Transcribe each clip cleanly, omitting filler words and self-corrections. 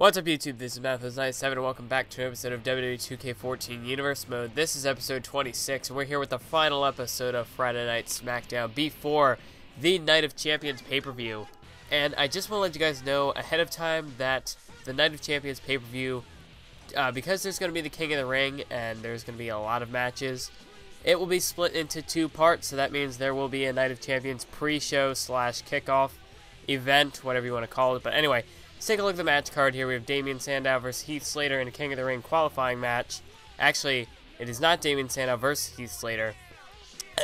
What's up YouTube, this is Mathos97 and welcome back to an episode of WWE 2K14 Universe Mode. This is episode 26 and we're here with the final episode of Friday Night SmackDown before the Night of Champions pay-per-view. And I just want to let you guys know ahead of time that the Night of Champions pay-per-view, because there's going to be the King of the Ring and there's going to be a lot of matches, it will be split into two parts. So that means there will be a Night of Champions pre-show slash kickoff event, whatever you want to call it. But anyway, let's take a look at the match card here. We have Damien Sandow versus Heath Slater in a King of the Ring qualifying match. Actually, it is not Damien Sandow versus Heath Slater.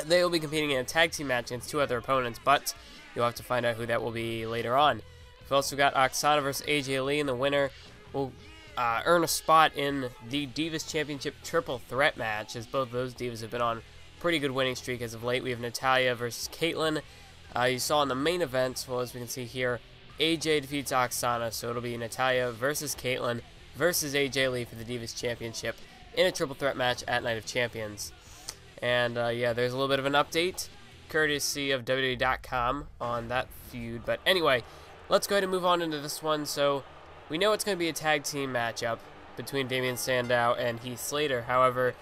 They will be competing in a tag team match against two other opponents, but you'll have to find out who that will be later on. We've also got Oksana versus AJ Lee, and the winner will earn a spot in the Divas Championship Triple Threat match, as both those Divas have been on a pretty good winning streak as of late. We have Natalya versus Kaitlyn. You saw in the main event, well, as we can see here, AJ defeats Oksana, so it'll be Natalya versus Kaitlyn versus AJ Lee for the Divas Championship in a triple threat match at Night of Champions. And yeah, there's a little bit of an update, courtesy of WWE.com on that feud. But anyway, let's go ahead and move on into this one. So we know it's going to be a tag team matchup between Damien Sandow and Heath Slater. However,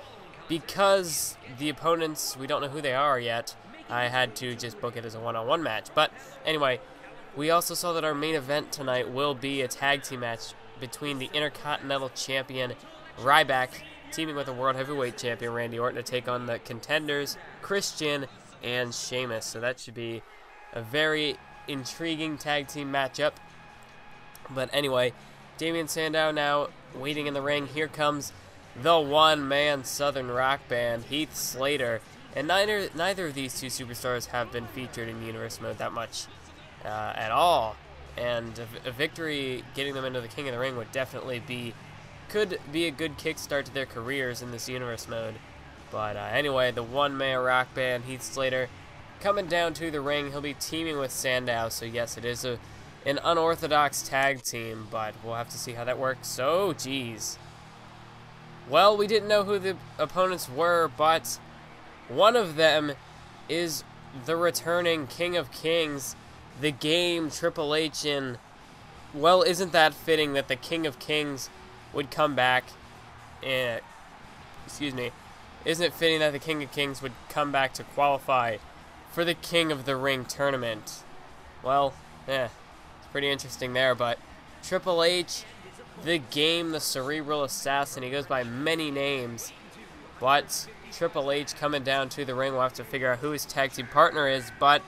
because the opponents, we don't know who they are yet, I had to just book it as a one-on-one match. But anyway, we also saw that our main event tonight will be a tag team match between the Intercontinental Champion Ryback teaming with the World Heavyweight Champion Randy Orton to take on the contenders Christian and Sheamus. So that should be a very intriguing tag team matchup. But anyway, Damien Sandow now waiting in the ring. Here comes the one-man Southern rock band, Heath Slater. And neither of these two superstars have been featured in Universe Mode that much at all. And a victory getting them into the King of the Ring would definitely could be a good kickstart to their careers in this Universe Mode. But anyway, the one-man rock band, Heath Slater, coming down to the ring. He'll be teaming with Sandow. So yes, it is an unorthodox tag team, but we'll have to see how that works. So, geez. Well, we didn't know who the opponents were, but one of them is the returning King of Kings, the Game, Triple H, and, well, isn't that fitting that the King of Kings would come back? Excuse me. Isn't it fitting that the King of Kings would come back to qualify for the King of the Ring tournament? Well, it's pretty interesting there, but Triple H, the Game, the Cerebral Assassin, he goes by many names, but Triple H coming down to the ring. We'll have to figure out who his tag team partner is, but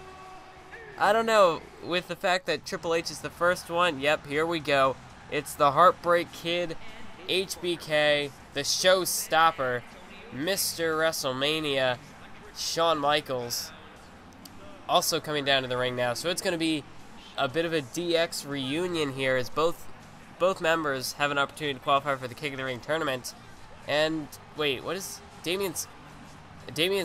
I don't know, with the fact that Triple H is the first one, yep, here we go. It's the Heartbreak Kid, HBK, the Showstopper, Mr. WrestleMania, Shawn Michaels, also coming down to the ring now. So it's going to be a bit of a DX reunion here, as both members have an opportunity to qualify for the King of the Ring tournament. And wait, what is Damien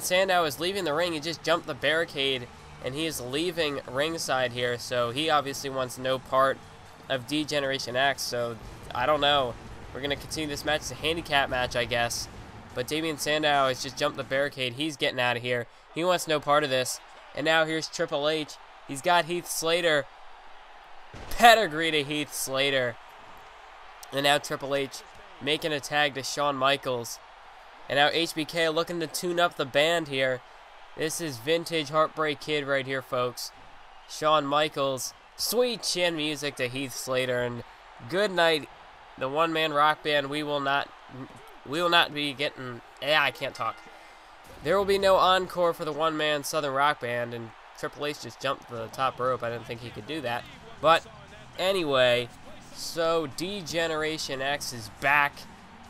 Sandow is leaving the ring. He just jumped the barricade, and he is leaving ringside here. So he obviously wants no part of D-Generation X. So I don't know. We're going to continue this match. It's a handicap match, I guess. But Damien Sandow has just jumped the barricade. He's getting out of here. He wants no part of this. And now here's Triple H. He's got Heath Slater. Pedigree to Heath Slater. And now Triple H making a tag to Shawn Michaels. And now HBK looking to tune up the band here. This is vintage Heartbreak Kid right here, folks. Shawn Michaels. Sweet chin music to Heath Slater. And good night, the one-man rock band. We will not be getting... I can't talk. There will be no encore for the one-man Southern rock band. And Triple H just jumped the top rope. I didn't think he could do that. But anyway, so D-Generation X is back.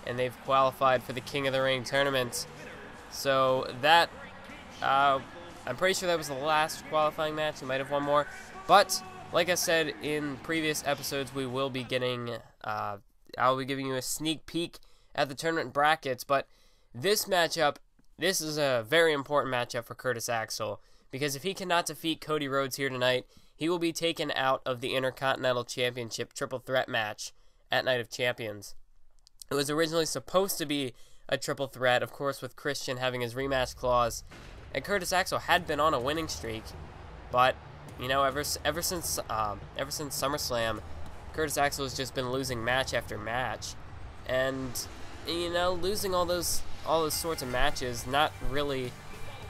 And they've qualified for the King of the Ring tournament. So that, I'm pretty sure that was the last qualifying match. We might have one more. But, like I said in previous episodes, we will be getting, I'll be giving you a sneak peek at the tournament brackets. But this matchup, this is a very important matchup for Curtis Axel. Because if he cannot defeat Cody Rhodes here tonight, he will be taken out of the Intercontinental Championship Triple Threat match at Night of Champions. It was originally supposed to be a triple threat, of course, with Christian having his rematch clause. And Curtis Axel had been on a winning streak, but you know, ever since SummerSlam, Curtis Axel has just been losing match after match, and you know, losing all those sorts of matches, not really.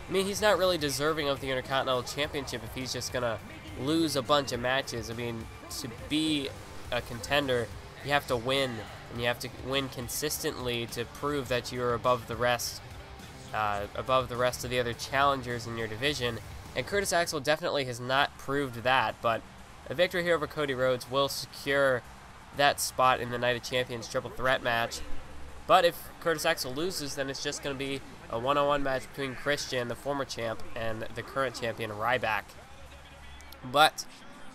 I mean, he's not really deserving of the Intercontinental Championship if he's just gonna lose a bunch of matches. I mean, to be a contender, you have to win, and you have to win consistently to prove that you're above the rest of the other challengers in your division. And Curtis Axel definitely has not proved that, but a victory here over Cody Rhodes will secure that spot in the Night of Champions triple threat match. But if Curtis Axel loses, then it's just going to be a one-on-one match between Christian, the former champ, and the current champion, Ryback. But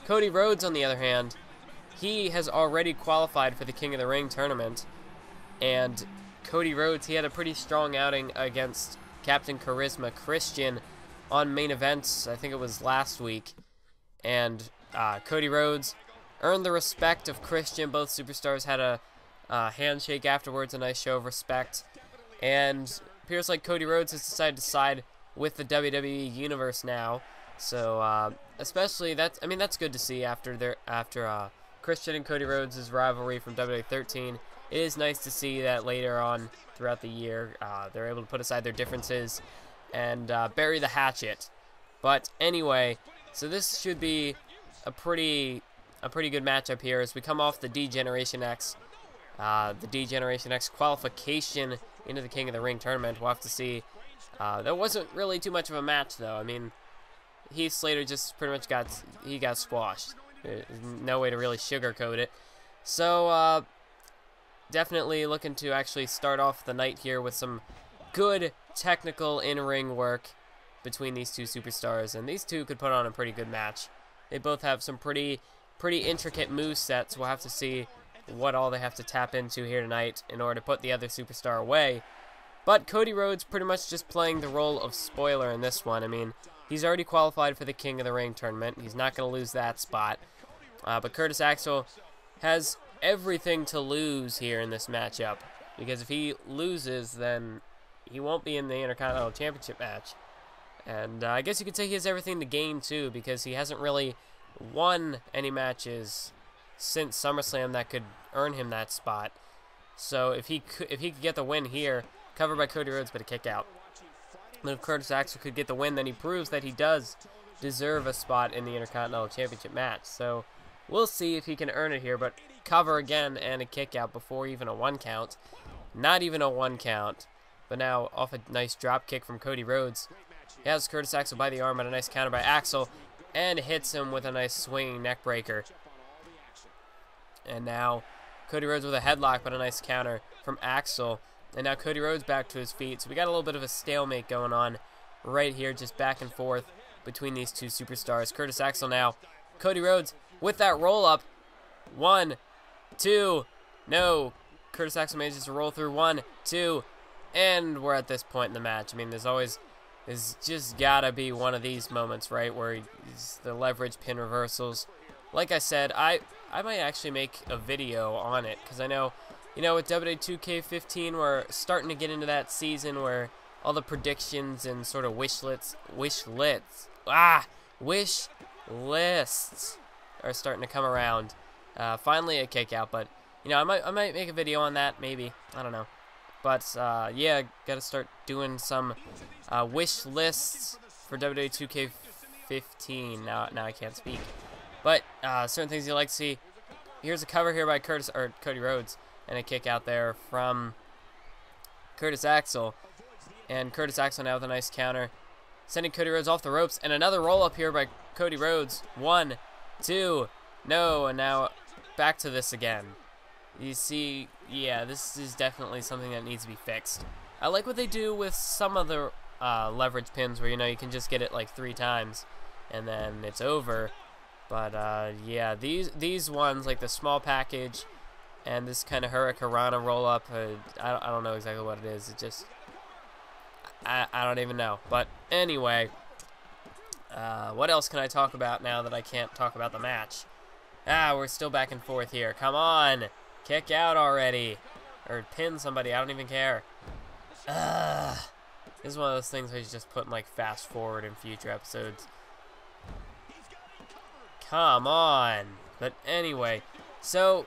Cody Rhodes, on the other hand, he has already qualified for the King of the Ring tournament. And Cody Rhodes, he had a pretty strong outing against Captain Charisma Christian on main events. I think it was last week. And Cody Rhodes earned the respect of Christian. Both superstars had a handshake afterwards, a nice show of respect. And appears like Cody Rhodes has decided to side with the WWE Universe now. So especially that's good to see after Christian and Cody Rhodes' rivalry from WWE 13. It is nice to see that later on throughout the year they're able to put aside their differences and bury the hatchet. But anyway, so this should be a pretty good matchup here as we come off the D-Generation X. The D-Generation X qualification into the King of the Ring tournament. We'll have to see. That wasn't really too much of a match, though. I mean, Heath Slater just pretty much got squashed. There's no way to really sugarcoat it. So, definitely looking to actually start off the night here with some good technical in-ring work between these two superstars, and these two could put on a pretty good match. They both have some pretty intricate move sets. We'll have to see what all they have to tap into here tonight in order to put the other superstar away. But Cody Rhodes pretty much just playing the role of spoiler in this one. I mean, he's already qualified for the King of the Ring tournament. He's not going to lose that spot. But Curtis Axel has everything to lose here in this matchup, because if he loses, then he won't be in the Intercontinental Championship match. And I guess you could say he has everything to gain too, because he hasn't really won any matches since SummerSlam that could earn him that spot. So if he could get the win here, covered by Cody Rhodes, but a kick out. But if Curtis Axel could get the win, then he proves that he does deserve a spot in the Intercontinental Championship match. So we'll see if he can earn it here, but cover again and a kick out before even a 1 count. Not even a 1 count. But now off a nice drop kick from Cody Rhodes. He has Curtis Axel by the arm and a nice counter by Axel, and hits him with a nice swinging neck breaker. And now Cody Rhodes with a headlock, but a nice counter from Axel. And now Cody Rhodes back to his feet. So we got a little bit of a stalemate going on right here, just back and forth between these two superstars. Curtis Axel now. Cody Rhodes with that roll up. 1, 2, no. Curtis Axel manages to roll through 1, 2, and we're at this point in the match. I mean, there's just gotta be one of these moments, right, where the leverage pin reversals. Like I said, I might actually make a video on it, because I know, you know, with WWE 2K15, we're starting to get into that season where all the predictions and sort of wish lists are starting to come around. Finally a kick out, but you know, I might make a video on that, maybe. I don't know. But yeah, gotta start doing some wish lists for WWE 2K15. Now I can't speak. But certain things you'd like to see. Here's a cover here by Cody Rhodes, and a kick out there from Curtis Axel. And Curtis Axel now with a nice counter, sending Cody Rhodes off the ropes, and another roll up here by Cody Rhodes. 1, 2, no, and now back to this again. You see, yeah, this is definitely something that needs to be fixed. I like what they do with some of the leverage pins where, you know, you can just get it like 3 times and then it's over. But yeah, these ones, like the small package and this kind of Hurricanrana roll up, I don't know exactly what it is. It just, I don't even know. But anyway, what else can I talk about now that I can't talk about the match? We're still back and forth here. Come on. Kick out already. Or pin somebody. I don't even care. This is one of those things I just put in, like, fast forward in future episodes. Come on. But anyway, So,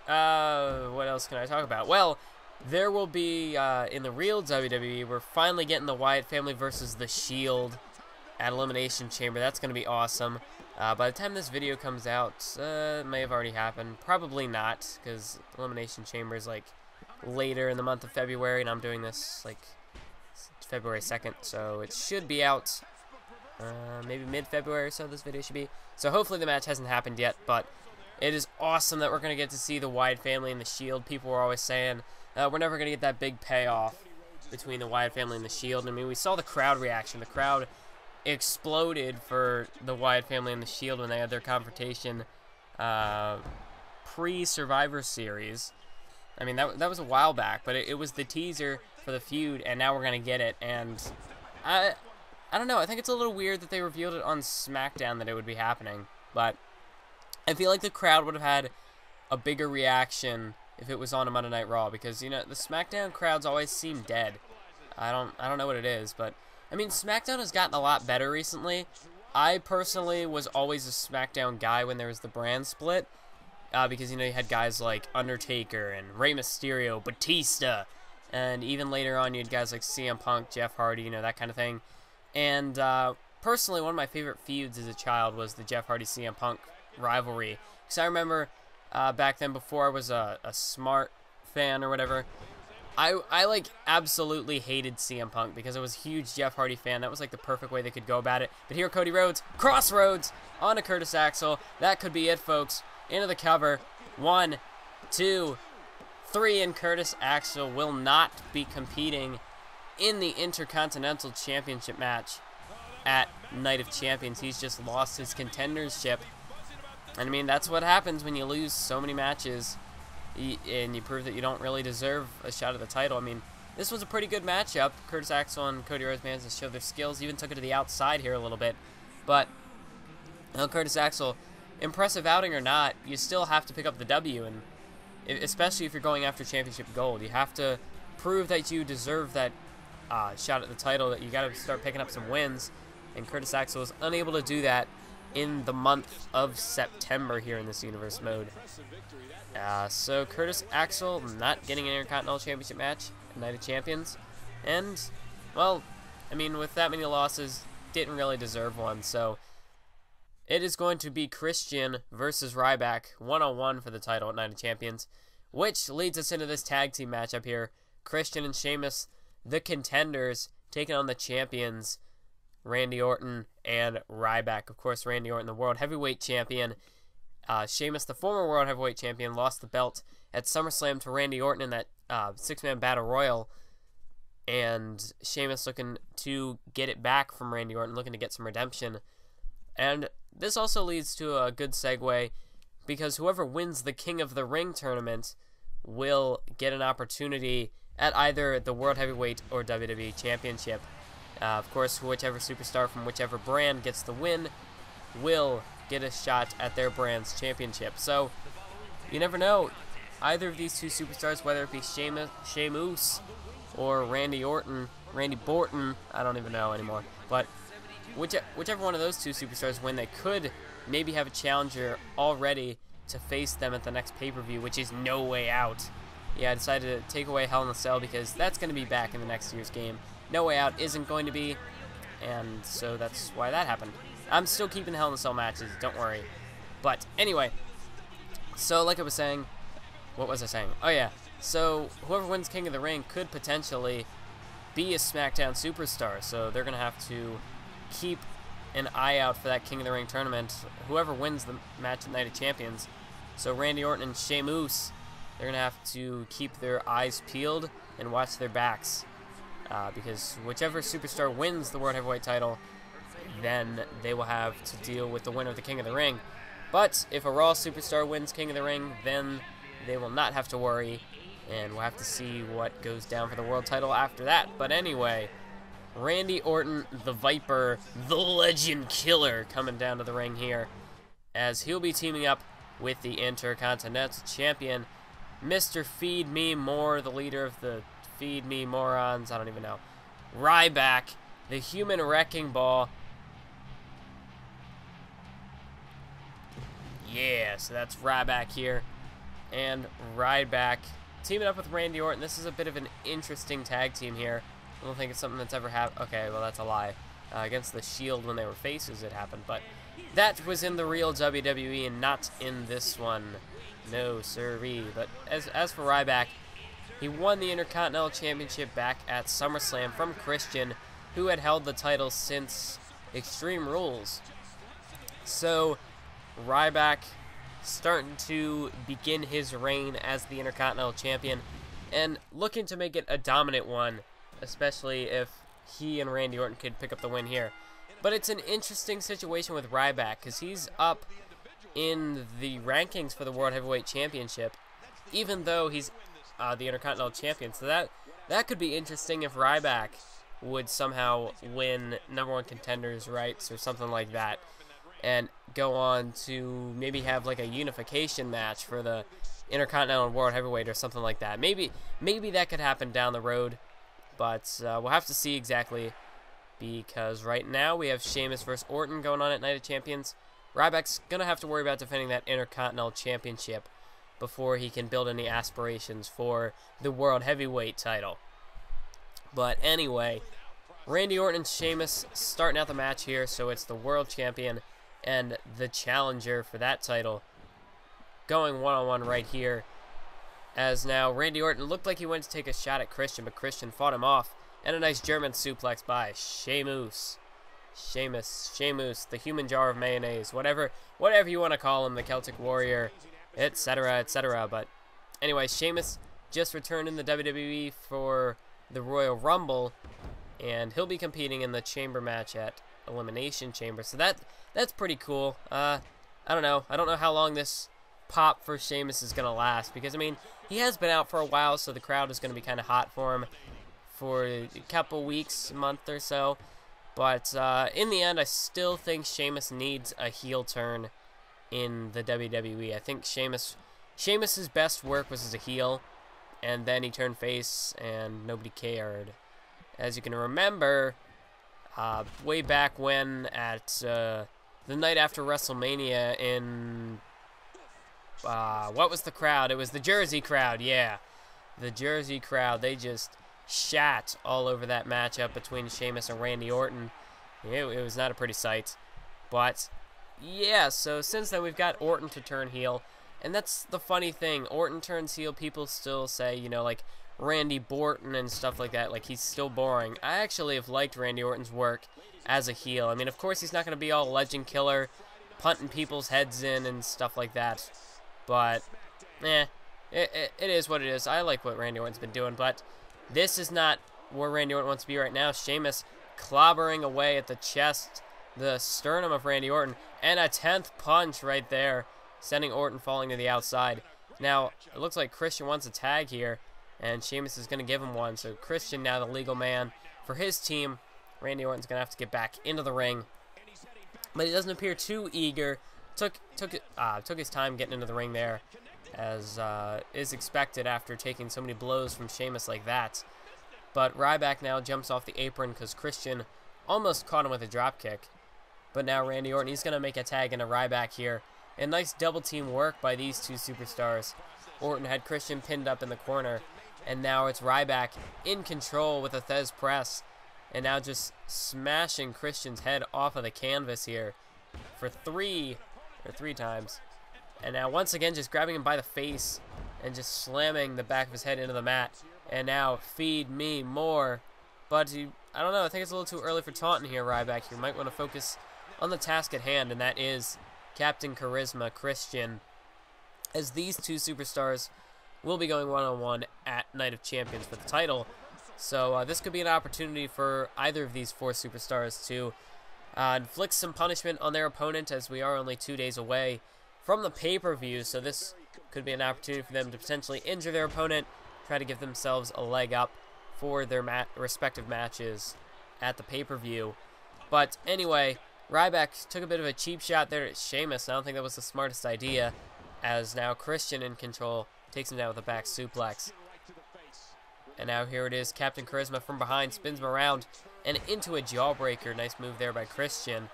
what else can I talk about? Well, there will be, in the real WWE, we're finally getting the Wyatt family versus The Shield at Elimination Chamber. That's going to be awesome. By the time this video comes out, it may have already happened. Probably not, because Elimination Chamber is, like, later in the month of February, and I'm doing this, like, February 2nd, so it should be out, maybe mid-February or so this video should be. So hopefully the match hasn't happened yet, but it is awesome that we're going to get to see the Wyatt family and The Shield. People were always saying, we're never going to get that big payoff between the Wyatt family and The Shield. I mean, we saw the crowd reaction. The crowd exploded for the Wyatt family and The Shield when they had their confrontation pre-Survivor Series. I mean, that was a while back, but it was the teaser for the feud, and now we're going to get it. And I don't know. I think it's a little weird that they revealed it on SmackDown that it would be happening, but I feel like the crowd would have had a bigger reaction if it was on a Monday Night Raw, because, you know, the SmackDown crowds always seem dead. I don't know what it is, but I mean, SmackDown has gotten a lot better recently. I personally was always a SmackDown guy when there was the brand split, because, you know, you had guys like Undertaker and Rey Mysterio, Batista, and even later on you had guys like CM Punk, Jeff Hardy, you know, that kind of thing. And personally, one of my favorite feuds as a child was the Jeff Hardy-CM Punk rivalry, because I remember back then, before I was a smart fan or whatever, I like absolutely hated CM Punk because I was a huge Jeff Hardy fan. That was like the perfect way they could go about it. But here Cody Rhodes, Crossroads onto Curtis Axel. That could be it, folks. Into the cover. 1, 2, 3, and Curtis Axel will not be competing in the Intercontinental Championship match at Night of Champions. He's just lost his contendership. And I mean, that's what happens when you lose so many matches and you prove that you don't really deserve a shot at the title. I mean, this was a pretty good matchup. Curtis Axel and Cody Rhodes managed to show their skills, even took it to the outside here a little bit. But, you know, Curtis Axel, impressive outing or not, you still have to pick up the W, and especially if you're going after championship gold. You have to prove that you deserve that shot at the title, that you got to start picking up some wins, and Curtis Axel was unable to do that in the month of September here in this Universe mode. So Curtis Axel not getting an Intercontinental Championship match at Night of Champions, and, well, I mean, with that many losses, didn't really deserve one. So it is going to be Christian versus Ryback, 1-on-1 for the title at Night of Champions, which leads us into this tag team matchup here. Christian and Sheamus, the contenders, taking on the champions, Randy Orton and Ryback. Of course, Randy Orton, the World Heavyweight Champion. Sheamus, the former World Heavyweight Champion, lost the belt at SummerSlam to Randy Orton in that six-man battle royal. And Sheamus looking to get it back from Randy Orton, looking to get some redemption. And this also leads to a good segue, because whoever wins the King of the Ring tournament will get an opportunity at either the World Heavyweight or WWE Championship. Of course, whichever superstar from whichever brand gets the win will get a shot at their brand's championship. So, you never know. Either of these two superstars, whether it be Sheamus or Randy Orton, Randy Borton, I don't even know anymore. But whichever one of those two superstars win, they could maybe have a challenger already to face them at the next pay-per-view, which is No Way Out. Yeah, I decided to take away Hell in a Cell because that's going to be back in the next year's game. No Way Out isn't going to be, and so that's why that happened. I'm still keeping Hell in a Cell matches, don't worry. But anyway, so like I was saying, what was I saying? Oh yeah, so whoever wins King of the Ring could potentially be a SmackDown superstar, so they're going to have to keep an eye out for that King of the Ring tournament, whoever wins the match at Night of Champions. So Randy Orton and Sheamus, they're going to have to keep their eyes peeled and watch their backs. Because whichever superstar wins the World Heavyweight title, then they will have to deal with the winner of the King of the Ring. But if a Raw superstar wins King of the Ring, then they will not have to worry, and we'll have to see what goes down for the world title after that. But anyway, Randy Orton, the Viper, the Legend Killer, coming down to the ring here, as he'll be teaming up with the Intercontinental Champion, Mr. Feed Me More, the leader of the Feed Me Morons, I don't even know, Ryback, the Human Wrecking Ball. Yeah, so that's Ryback here. And Ryback teaming up with Randy Orton. This is a bit of an interesting tag team here. I don't think it's something that's ever happened. Okay, well, that's a lie. Against the Shield when they were faces, it happened. But that was in the real WWE and not in this one. No, sirree. But as for Ryback, he won the Intercontinental Championship back at SummerSlam from Christian, who had held the title since Extreme Rules. So, Ryback starting to begin his reign as the Intercontinental Champion and looking to make it a dominant one, especially if he and Randy Orton could pick up the win here. But it's an interesting situation with Ryback because he's up in the rankings for the World Heavyweight Championship, even though he's the Intercontinental Champion. So that could be interesting if Ryback would somehow win #1 contenders rights or something like that, and go on to maybe have like a unification match for the Intercontinental and World Heavyweight or something like that. Maybe that could happen down the road, but we'll have to see exactly, because right now we have Sheamus versus Orton going on at Night of Champions. Ryback's going to have to worry about defending that Intercontinental Championship before he can build any aspirations for the World Heavyweight title. But anyway, Randy Orton and Sheamus starting out the match here, so it's the World Champion and the challenger for that title going one-on-one right here. As now Randy Orton looked like he went to take a shot at Christian, but Christian fought him off. And a nice German suplex by Sheamus, the human jar of mayonnaise, whatever you want to call him, the Celtic Warrior, etc., etc. But anyway, Sheamus just returned in the WWE for the Royal Rumble, and he'll be competing in the Chamber match at Elimination Chamber. So that's pretty cool. I don't know how long this pop for Sheamus is gonna last, because I mean he has been out for a while, so the crowd is gonna be kind of hot for him for a couple weeks, a month or so. But in the end, I still think Sheamus needs a heel turn in the WWE. I think Sheamus's best work was as a heel, and then he turned face, and nobody cared. As you can remember, way back when at the night after WrestleMania in what was the crowd? It was the Jersey crowd, yeah. The Jersey crowd, they just shat all over that matchup between Sheamus and Randy Orton. It was not a pretty sight. But yeah, so since then we've got Orton to turn heel, and that's the funny thing. Orton turns heel, people still say, you know, like Randy Borton and stuff like that, like he's still boring. I actually have liked Randy Orton's work as a heel. I mean, of course he's not going to be all legend killer, punting people's heads in and stuff like that. But, it is what it is. I like what Randy Orton's been doing, but this is not where Randy Orton wants to be right now. Sheamus clobbering away at the chest, the sternum of Randy Orton, and a 10th punch right there, sending Orton falling to the outside. Now, it looks like Christian wants a tag here, and Sheamus is going to give him one. So Christian now the legal man for his team. Randy Orton's going to have to get back into the ring, but he doesn't appear too eager. Took his time getting into the ring there, as is expected after taking so many blows from Sheamus like that. But Ryback now jumps off the apron because Christian almost caught him with a dropkick. But now Randy Orton, he's going to make a tag into Ryback here. And nice double team work by these two superstars. Orton had Christian pinned up in the corner, and now it's Ryback in control with a Thesz press, and now just smashing Christian's head off of the canvas here for three times. And now once again just grabbing him by the face and just slamming the back of his head into the mat. And now feed me more. But I don't know, I think it's a little too early for taunting here, Ryback. You might want to focus on the task at hand, and that is Captain Charisma Christian, as these two superstars will be going one-on-one at Night of Champions for the title. So this could be an opportunity for either of these four superstars to inflict some punishment on their opponent, as we are only 2 days away from the pay-per-view. So this could be an opportunity for them to potentially injure their opponent, try to give themselves a leg up for their respective matches at the pay-per-view. But anyway, Ryback took a bit of a cheap shot there at Sheamus. I don't think that was the smartest idea, as now Christian in control takes him down with a back suplex. And now here it is, Captain Charisma from behind spins him around and into a jawbreaker. Nice move there by Christian.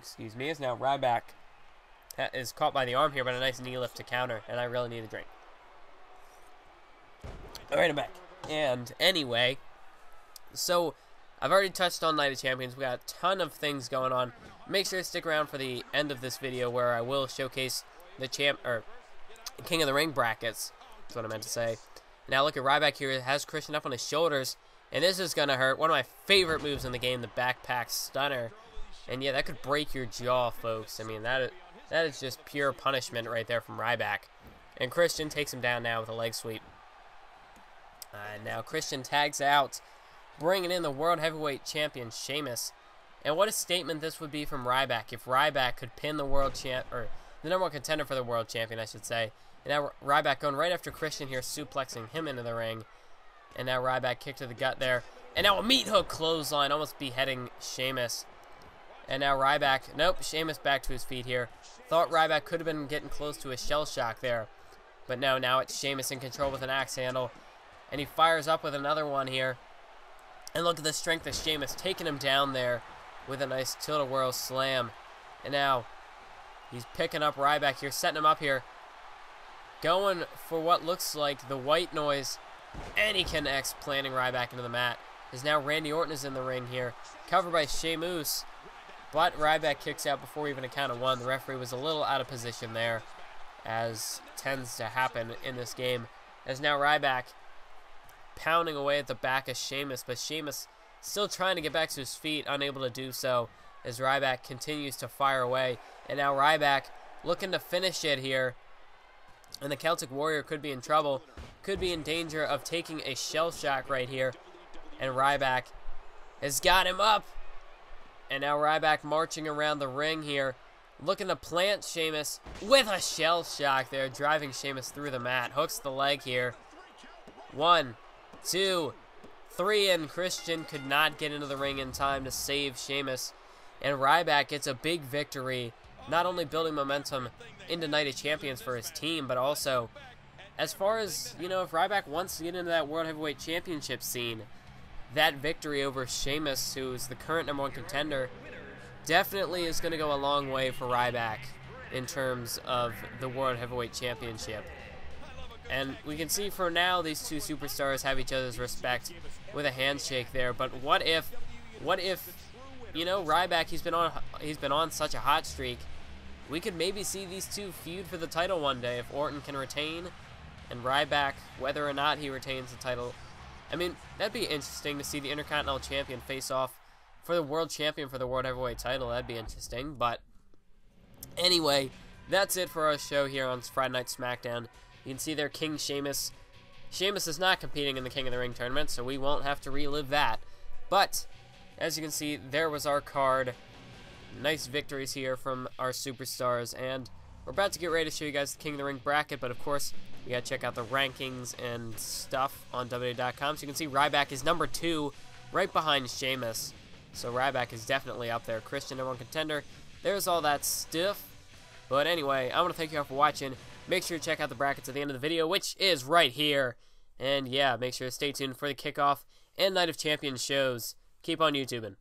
excuse me, as now Ryback is caught by the arm here, but a nice knee lift to counter, and I really need a drink. Alright, I'm back. And anyway, so I've already touched on Night of Champions. We got a ton of things going on. Make sure to stick around for the end of this video where I will showcase the King of the Ring brackets. That's what I meant to say. Now look at Ryback here. It has Christian up on his shoulders, and this is going to hurt. One of my favorite moves in the game, the backpack stunner. And yeah, that could break your jaw, folks. I mean, that is just pure punishment right there from Ryback. And Christian takes him down now with a leg sweep. Now Christian tags out, bringing in the World Heavyweight Champion, Sheamus. And what a statement this would be from Ryback if Ryback could pin the world champ, or the number one contender for the world champion, I should say. And now Ryback going right after Christian here, suplexing him into the ring. And now Ryback kick to the gut there. And now a meat hook clothesline, almost beheading Sheamus. And now Ryback, nope, Sheamus back to his feet here. Thought Ryback could have been getting close to a shell shock there. But no, now it's Sheamus in control with an axe handle. And he fires up with another one here. And look at the strength of Sheamus, taking him down there with a nice tilt-a-whirl slam. And now he's picking up Ryback here, setting him up here. Going for what looks like the white noise. And he connects, planting Ryback into the mat. As now Randy Orton is in the ring here. Covered by Sheamus. But Ryback kicks out before even a count of one. The referee was a little out of position there, as tends to happen in this game. As now Ryback pounding away at the back of Sheamus, but Sheamus still trying to get back to his feet, unable to do so, as Ryback continues to fire away. And now Ryback looking to finish it here. And the Celtic Warrior could be in trouble, could be in danger of taking a shell shock right here. And Ryback has got him up. And now Ryback marching around the ring here, looking to plant Sheamus with a shell shock there, driving Sheamus through the mat. Hooks the leg here. 1, 2, 3, and Christian could not get into the ring in time to save Sheamus. And Ryback gets a big victory, not only building momentum into Night of Champions for his team, but also, as far as, you know, if Ryback wants to get into that World Heavyweight Championship scene, that victory over Sheamus, who is the current #1 contender, definitely is going to go a long way for Ryback in terms of the World Heavyweight Championship. And we can see for now these two superstars have each other's respect with a handshake there. But what if, you know, Ryback, he's been on such a hot streak. We could maybe see these two feud for the title one day if Orton can retain, and Ryback, whether or not he retains the title. I mean, that'd be interesting to see the Intercontinental Champion face off for the World Champion for the World Heavyweight title. That'd be interesting. But anyway, that's it for our show here on Friday Night SmackDown. You can see there King Sheamus. Sheamus is not competing in the King of the Ring tournament, so we won't have to relive that. But as you can see, there was our card. Nice victories here from our superstars, and we're about to get ready to show you guys the King of the Ring bracket, but of course, you gotta check out the rankings and stuff on WWE.com. So you can see Ryback is number 2, right behind Sheamus. So Ryback is definitely up there. Christian, #1 contender. There's all that stuff. But anyway, I want to thank you all for watching. Make sure to check out the brackets at the end of the video, which is right here. And yeah, make sure to stay tuned for the kickoff and Night of Champions shows. Keep on YouTubing.